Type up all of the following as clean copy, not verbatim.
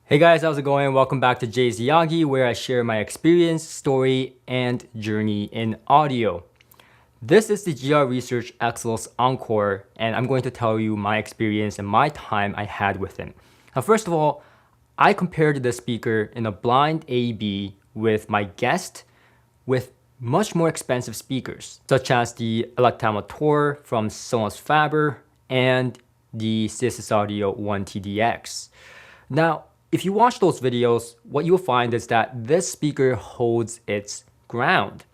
Hey guys, how's it going? Welcome back to Jay's Yagi, where I share my experience, story, and journey in audio. This is the GR Research XLS Encore, and I'm going to tell you my experience and my time I had with him. Now, first of all, I compared the speaker in a blind A/B with my guest with much more expensive speakers, such as the Electamator from Sonos Faber and the CSS Audio 1TDX. Now, if you watch those videos, what you'll find is that this speaker holds its ground.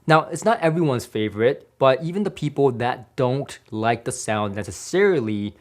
Now, it's not everyone's favorite, but even the people that don't like the sound necessarily,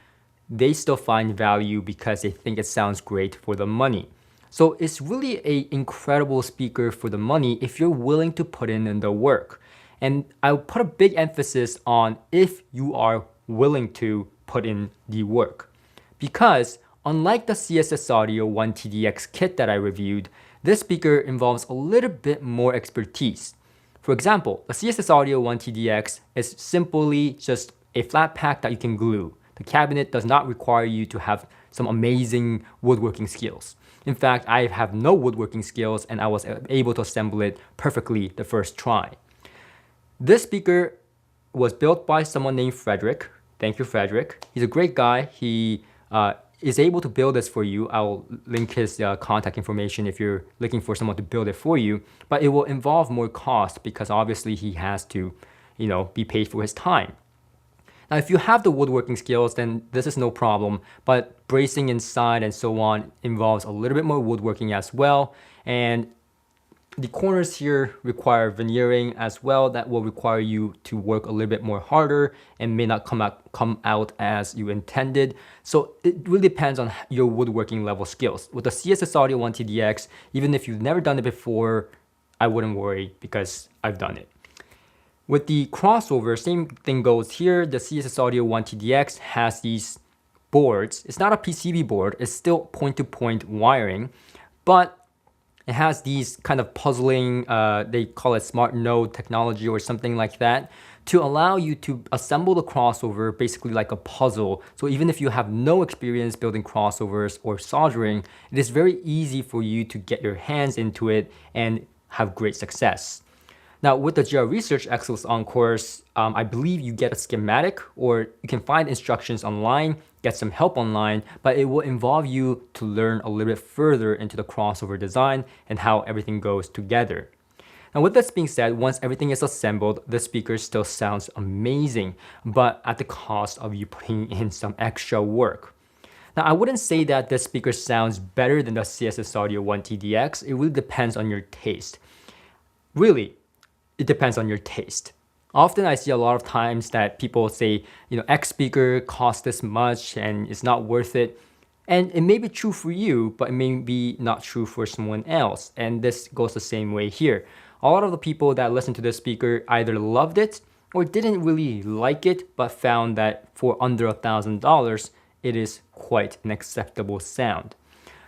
they still find value because they think it sounds great for the money. So it's really an incredible speaker for the money if you're willing to put in the work. And I'll put a big emphasis on if you are willing to put in the work. Because unlike the CSS Audio 1TDX kit that I reviewed, this speaker involves a little bit more expertise. For example, the CSS Audio 1TDX is simply just a flat pack that you can glue. The cabinet does not require you to have some amazing woodworking skills. In fact, I have no woodworking skills and I was able to assemble it perfectly the first try. This speaker was built by someone named Frederik. Thank you, Frederik. He's a great guy. He is able to build this for you. I'll link his contact information if you're looking for someone to build it for you, but it will involve more cost because obviously he has to, be paid for his time. Now, if you have the woodworking skills, then this is no problem, but bracing inside and so on involves a little bit more woodworking as well. And the corners here require veneering as well. That will require you to work a little bit more harder and may not come out as you intended. So it really depends on your woodworking level skills. With the CSS Audio 1TDX, even if you've never done it before, I wouldn't worry because I've done it. With the crossover, same thing goes here. The CSS Audio 1TDX has these boards. It's not a PCB board. It's still point-to-point wiring, but it has these kind of puzzling, they call it smart node technology or something like that, to allow you to assemble the crossover basically like a puzzle. So even if you have no experience building crossovers or soldering, it is very easy for you to get your hands into it and have great success. Now, with the GR Research XLS Encore, I believe you get a schematic or you can find instructions online, get some help online, but it will involve you to learn a little bit further into the crossover design and how everything goes together. Now, with this being said, once everything is assembled, the speaker still sounds amazing, but at the cost of you putting in some extra work. Now, I wouldn't say that this speaker sounds better than the CSS Audio 1TDX. It really depends on your taste. Really, it depends on your taste. Often I see a lot of times that people say, X speaker costs this much and it's not worth it. And it may be true for you, but it may be not true for someone else. And this goes the same way here. A lot of the people that listen to this speaker either loved it or didn't really like it, but found that for under $1,000, it is quite an acceptable sound.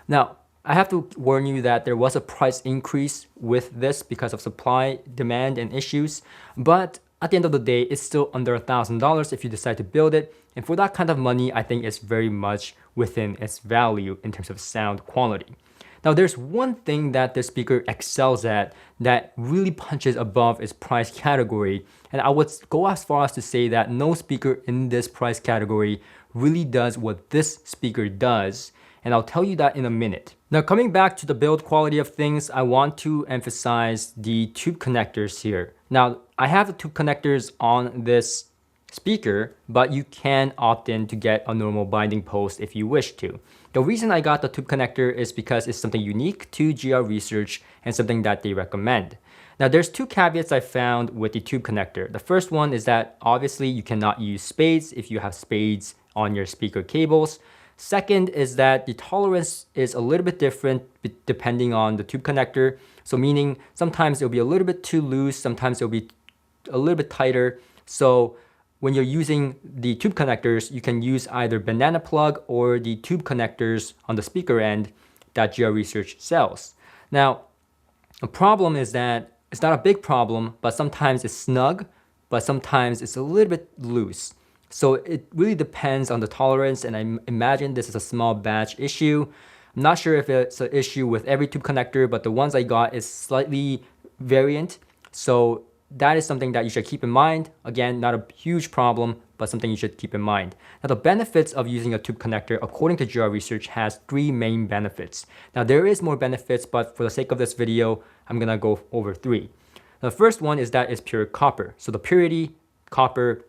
Now, I have to warn you that there was a price increase with this because of supply, demand, and issues. But at the end of the day, it's still under $1,000 if you decide to build it. And for that kind of money, I think it's very much within its value in terms of sound quality. Now, there's one thing that this speaker excels at that really punches above its price category. And I would go as far as to say that no speaker in this price category really does what this speaker does. And I'll tell you that in a minute. Now, coming back to the build quality of things, I want to emphasize the tube connectors here. Now, I have the tube connectors on this speaker, but you can opt in to get a normal binding post if you wish to. The reason I got the tube connector is because it's something unique to GR Research and something that they recommend. Now, there's two caveats I found with the tube connector. The first one is that obviously you cannot use spades if you have spades on your speaker cables. Second is that the tolerance is a little bit different depending on the tube connector. So meaning sometimes it'll be a little bit too loose, sometimes it'll be a little bit tighter. So when you're using the tube connectors, you can use either banana plug or the tube connectors on the speaker end that GR Research sells. Now, the problem is that it's not a big problem, but sometimes it's snug, but sometimes it's a little bit loose. So it really depends on the tolerance, and I imagine this is a small batch issue. I'm not sure if it's an issue with every tube connector, but the ones I got is slightly variant. So that is something that you should keep in mind. Again, not a huge problem, but something you should keep in mind. Now, the benefits of using a tube connector, according to GR Research, has 3 main benefits. Now, there is more benefits, but for the sake of this video, I'm gonna go over 3. The first one is that it's pure copper. So the purity, copper,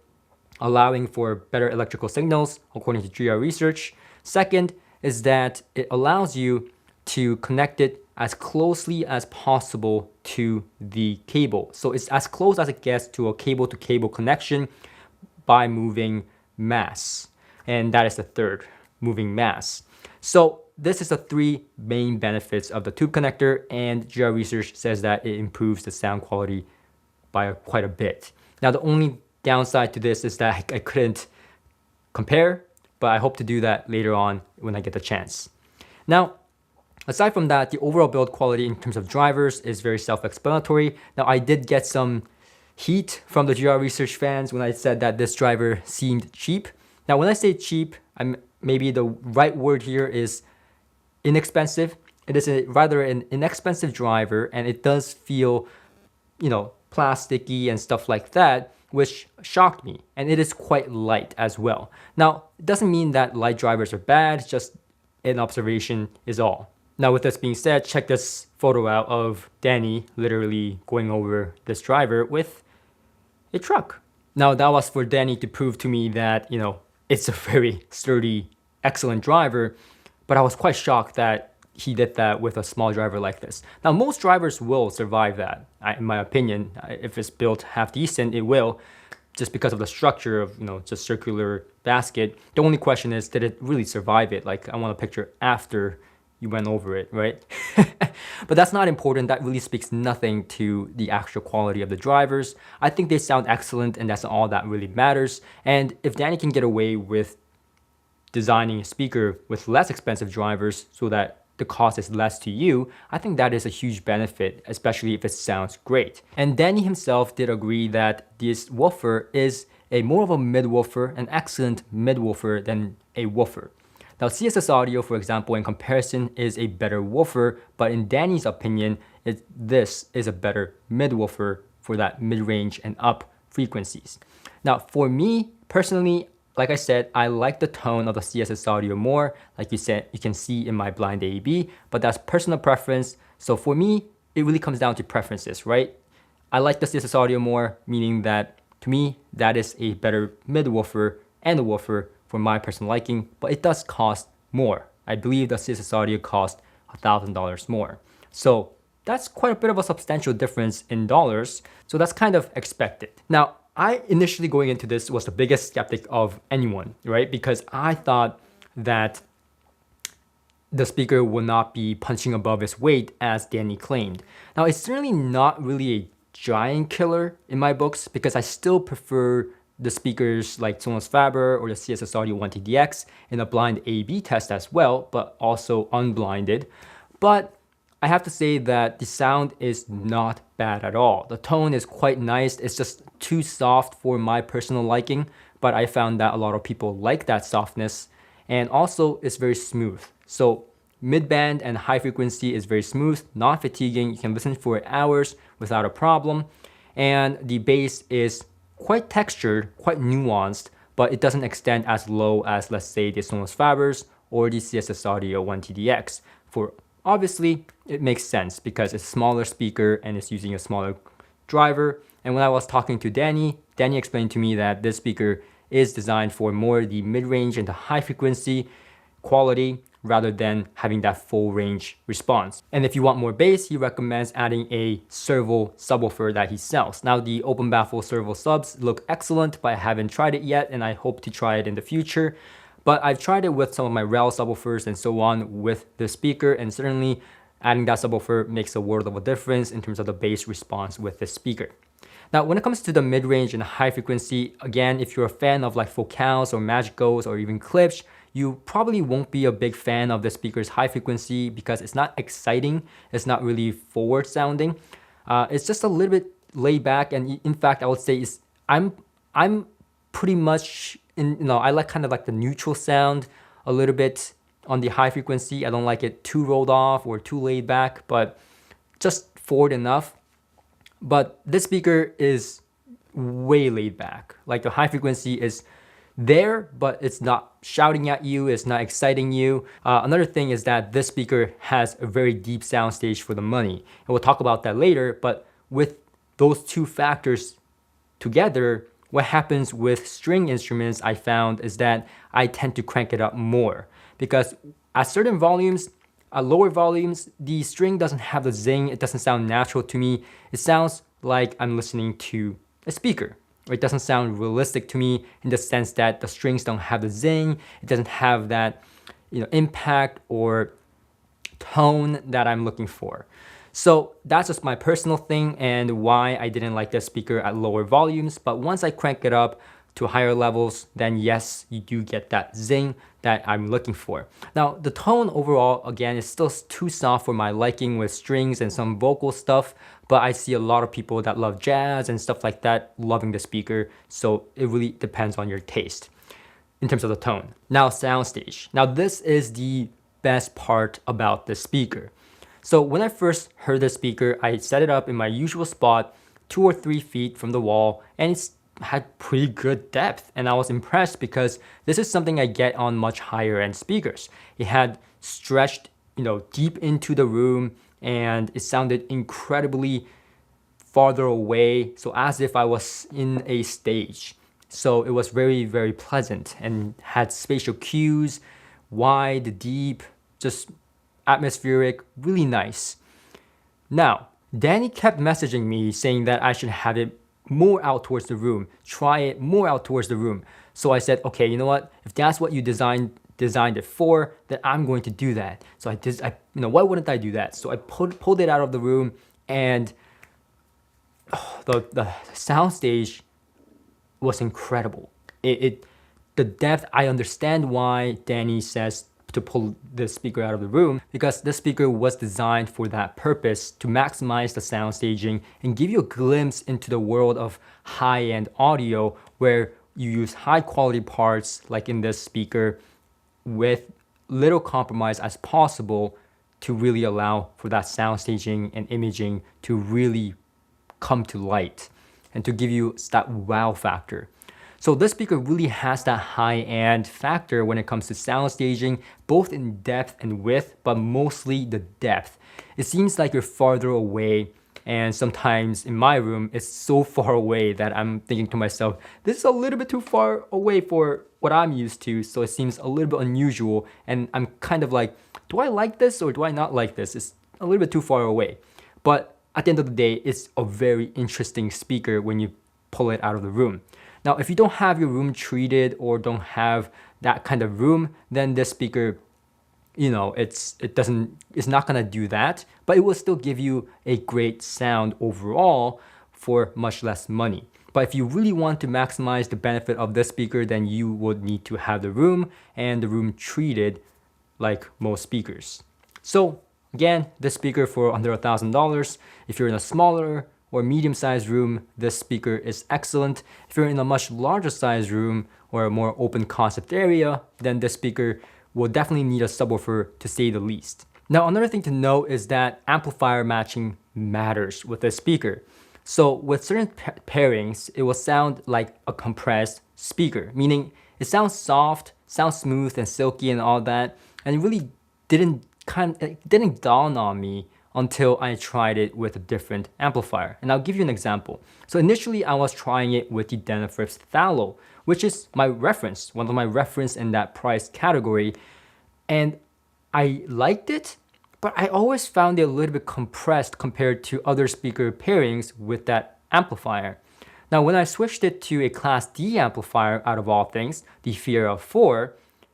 allowing for better electrical signals, according to GR Research. Second is that it allows you to connect it as closely as possible to the cable. So it's as close as it gets to a cable-to-cable connection by moving mass. And that is the third, moving mass. So this is the 3 main benefits of the tube connector, and GR Research says that it improves the sound quality by quite a bit. Now, the only downside to this is that I couldn't compare, but I hope to do that later on when I get the chance. Now, aside from that, the overall build quality in terms of drivers is very self-explanatory. Now, I did get some heat from the GR Research fans when I said that this driver seemed cheap. Now, when I say cheap, maybe the right word here is inexpensive. It is rather an inexpensive driver, and it does feel, plasticky and stuff like that, which shocked me. And it is quite light as well. Now, it doesn't mean that light drivers are bad, just an observation is all. Now, with this being said, check this photo out of Danny literally going over this driver with a truck. Now, that was for Danny to prove to me that, it's a very sturdy, excellent driver, but I was quite shocked that he did that with a small driver like this. Now, most drivers will survive that, in my opinion. If it's built half decent, it will, just because of the structure of, just circular basket. The only question is, did it really survive it? Like, I want a picture after you went over it, right? But that's not important. That really speaks nothing to the actual quality of the drivers. I think they sound excellent, and that's all that really matters. And if Danny can get away with designing a speaker with less expensive drivers so that the cost is less to you, I think that is a huge benefit, especially if it sounds great. And Danny himself did agree that this woofer is more of a mid-woofer, an excellent mid-woofer than a woofer. Now, CSS Audio, for example, in comparison, is a better woofer, but in Danny's opinion, this is a better mid-woofer for that mid-range and up frequencies. Now, for me, personally, like I said, I like the tone of the CSS Audio more. Like you said, you can see in my blind AEB, but that's personal preference. So for me, it really comes down to preferences, right? I like the CSS Audio more, meaning that to me, that is a better mid-woofer and a woofer for my personal liking, but it does cost more. I believe the CSS Audio cost $1,000 more. So that's quite a bit of a substantial difference in dollars. So that's kind of expected. Now, I initially going into this was the biggest skeptic of anyone, right? Because I thought that the speaker will not be punching above its weight as Danny claimed. Now, it's certainly not really a giant killer in my books because I still prefer the speakers like Sonos Faber or the CSS Audio 1TDX in a blind A/B test as well, but also unblinded. But I have to say that the sound is not bad at all. The tone is quite nice. It's just too soft for my personal liking, but I found that a lot of people like that softness. And also, it's very smooth. So mid-band and high frequency is very smooth, not fatiguing. You can listen for hours without a problem. And the bass is quite textured, quite nuanced, but it doesn't extend as low as, let's say, the Sonos Fabers or the CSS Audio 1TDX. Obviously, it makes sense because it's a smaller speaker and it's using a smaller driver. And when I was talking to Danny explained to me that this speaker is designed for more the mid-range and the high frequency quality rather than having that full range response. And if you want more bass, he recommends adding a servo subwoofer that he sells. Now, the open baffle servo subs look excellent, but I haven't tried it yet and I hope to try it in the future. But I've tried it with some of my RAL subwoofers and so on with the speaker, and certainly adding that subwoofer makes a world of a difference in terms of the bass response with this speaker. Now, when it comes to the mid-range and high frequency, again, if you're a fan of like Focals or Magicos or even Klipsch, you probably won't be a big fan of the speaker's high frequency because it's not exciting. It's not really forward sounding. It's just a little bit laid back, and in fact, I would say I'm pretty much I like kind of like the neutral sound, a little bit on the high frequency. I don't like it too rolled off or too laid back, but just forward enough. But this speaker is way laid back. Like the high frequency is there, but it's not shouting at you, it's not exciting you. Another thing is that this speaker has a very deep soundstage for the money. And we'll talk about that later, but with those two factors together, what happens with string instruments I found is that I tend to crank it up more because at certain volumes, at lower volumes, the string doesn't have the zing, it doesn't sound natural to me. It sounds like I'm listening to a speaker. It doesn't sound realistic to me in the sense that the strings don't have the zing, it doesn't have that impact or tone that I'm looking for. So that's just my personal thing and why I didn't like this speaker at lower volumes. But once I crank it up to higher levels, then yes, you do get that zing that I'm looking for. Now, the tone overall, again, is still too soft for my liking with strings and some vocal stuff, but I see a lot of people that love jazz and stuff like that loving the speaker, so it really depends on your taste in terms of the tone. Now, soundstage. Now, this is the best part about the speaker. So when I first heard the speaker, I set it up in my usual spot, 2 or 3 feet from the wall, and it's had pretty good depth, and I was impressed because this is something I get on much higher end speakers. It had stretched, deep into the room, and it sounded incredibly farther away, so as if I was in a stage. So it was very, very pleasant and had spatial cues, wide, deep, just atmospheric, really nice. Now, Danny kept messaging me saying that I should have it more out towards the room, try it more out towards the room. So I said, okay, you know what? If that's what you designed it for, then I'm going to do that. So why wouldn't I do that? So I pulled it out of the room, and the soundstage was incredible. The depth, I understand why Danny says to pull the speaker out of the room, because this speaker was designed for that purpose, to maximize the sound staging and give you a glimpse into the world of high-end audio where you use high quality parts like in this speaker with little compromise as possible to really allow for that sound staging and imaging to really come to light and to give you that wow factor. So this speaker really has that high-end factor when it comes to sound staging, both in depth and width, but mostly the depth. It seems like you're farther away, and sometimes in my room, it's so far away that I'm thinking to myself, this is a little bit too far away for what I'm used to, so it seems a little bit unusual, and I'm kind of like, do I like this or do I not like this? It's a little bit too far away. But at the end of the day, it's a very interesting speaker when you pull it out of the room. Now, if you don't have your room treated or don't have that kind of room, then this speaker, it's not gonna do that, but it will still give you a great sound overall for much less money. But if you really want to maximize the benefit of this speaker, then you would need to have the room and the room treated like most speakers. So again, this speaker for under $1,000. If you're in a smaller or medium-sized room, this speaker is excellent. If you're in a much larger size room or a more open concept area, then this speaker will definitely need a subwoofer to say the least. Now, another thing to note is that amplifier matching matters with this speaker. So with certain pairings, it will sound like a compressed speaker, meaning it sounds soft, sounds smooth and silky and all that, and it really didn't dawn on me until I tried it with a different amplifier. And I'll give you an example. So initially I was trying it with the Denafrips Thalo, which is my reference, one of my reference in that price category. And I liked it, but I always found it a little bit compressed compared to other speaker pairings with that amplifier. Now, when I switched it to a Class D amplifier, out of all things, the Fiera 4,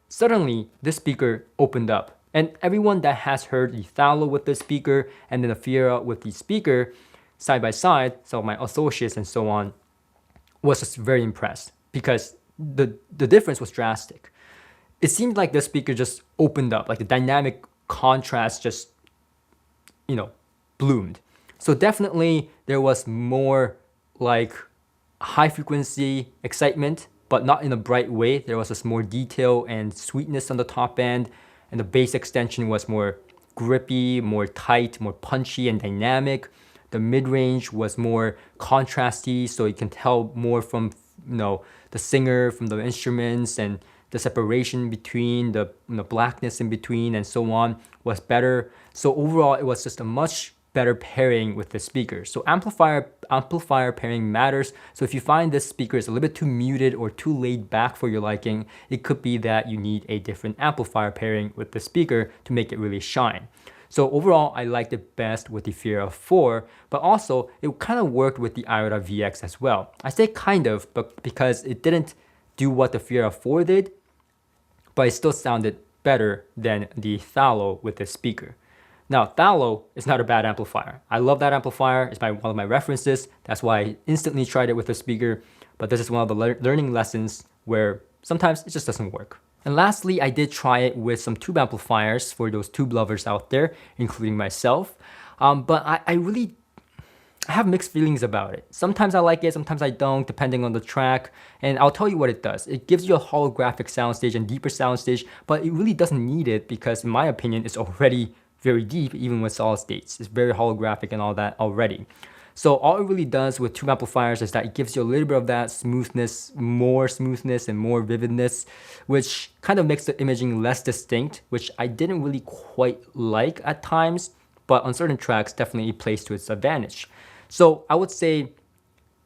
suddenly this speaker opened up. And everyone that has heard the Thalo with the speaker and then the Fiera with the speaker side by side, so my associates and so on, was just very impressed because the difference was drastic. It seemed like the speaker just opened up, like the dynamic contrast just, bloomed. So definitely there was more like high frequency excitement, but not in a bright way. There was just more detail and sweetness on the top end. and the bass extension was more grippy, more tight, more punchy and dynamic. The mid-range was more contrasty, so you can tell more from the singer, from the instruments, and the separation between the blackness in between and so on was better. So overall, it was just a much better pairing with the speaker. So amplifier pairing matters. So if you find this speaker is a little bit too muted or too laid back for your liking, it could be that you need a different amplifier pairing with the speaker to make it really shine. So overall, I liked it best with the Fiera 4, but also it kind of worked with the Iota VX as well. I say kind of, but because it didn't do what the Fiera 4 did, but it still sounded better than the Thalo with this speaker. Now, Thalo is not a bad amplifier. I love that amplifier. It's one of my references. That's why I instantly tried it with the speaker. But this is one of the learning lessons where sometimes it just doesn't work. And lastly, I did try it with some tube amplifiers for those tube lovers out there, including myself. But I have mixed feelings about it. Sometimes I like it, sometimes I don't, depending on the track. And I'll tell you what it does. It gives you a holographic soundstage and deeper soundstage, but it really doesn't need it because, in my opinion, it's already very deep, even with solid states. It's very holographic and all that already. So all it really does with tube amplifiers is that it gives you a little bit of that smoothness, more smoothness and more vividness, which kind of makes the imaging less distinct, which I didn't really quite like at times, but on certain tracks definitely plays to its advantage. So I would say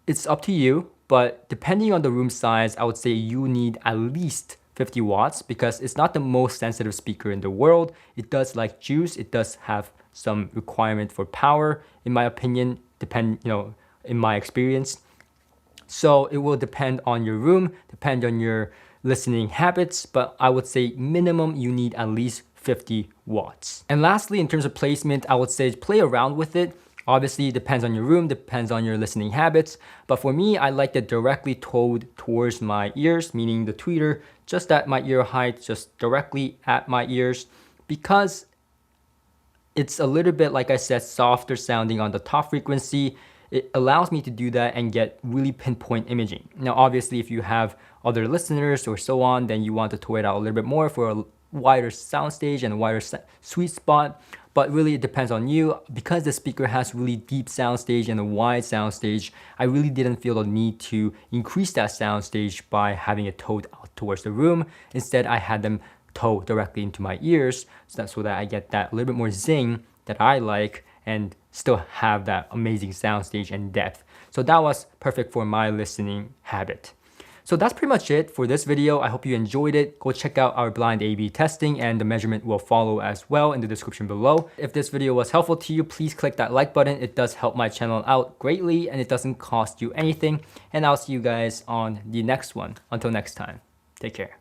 it's up to you, but depending on the room size, I would say you need at least 50 watts because it's not the most sensitive speaker in the world. It does like juice. It does have some requirement for power, in my opinion, in my experience. So it will depend on your room, depend on your listening habits, but I would say minimum you need at least 50 watts. And lastly, in terms of placement, I would say play around with it. Obviously, it depends on your room, depends on your listening habits. But for me, I like it directly towed towards my ears, meaning the tweeter just at my ear height, just directly at my ears, because it's a little bit, like I said, softer sounding on the top frequency. It allows me to do that and get really pinpoint imaging. Now, obviously, if you have other listeners or so on, then you want to tow it out a little bit more for a wider soundstage and a wider sweet spot. But really, it depends on you. Because the speaker has really deep soundstage and a wide soundstage, I really didn't feel the need to increase that soundstage by having it towed out towards the room. Instead, I had them tow directly into my ears so that I get that little bit more zing that I like and still have that amazing soundstage and depth. So that was perfect for my listening habit. So that's pretty much it for this video. I hope you enjoyed it. Go check out our blind A/B testing and the measurement will follow as well in the description below. If this video was helpful to you, please click that like button. It does help my channel out greatly and it doesn't cost you anything. And I'll see you guys on the next one. Until next time, take care.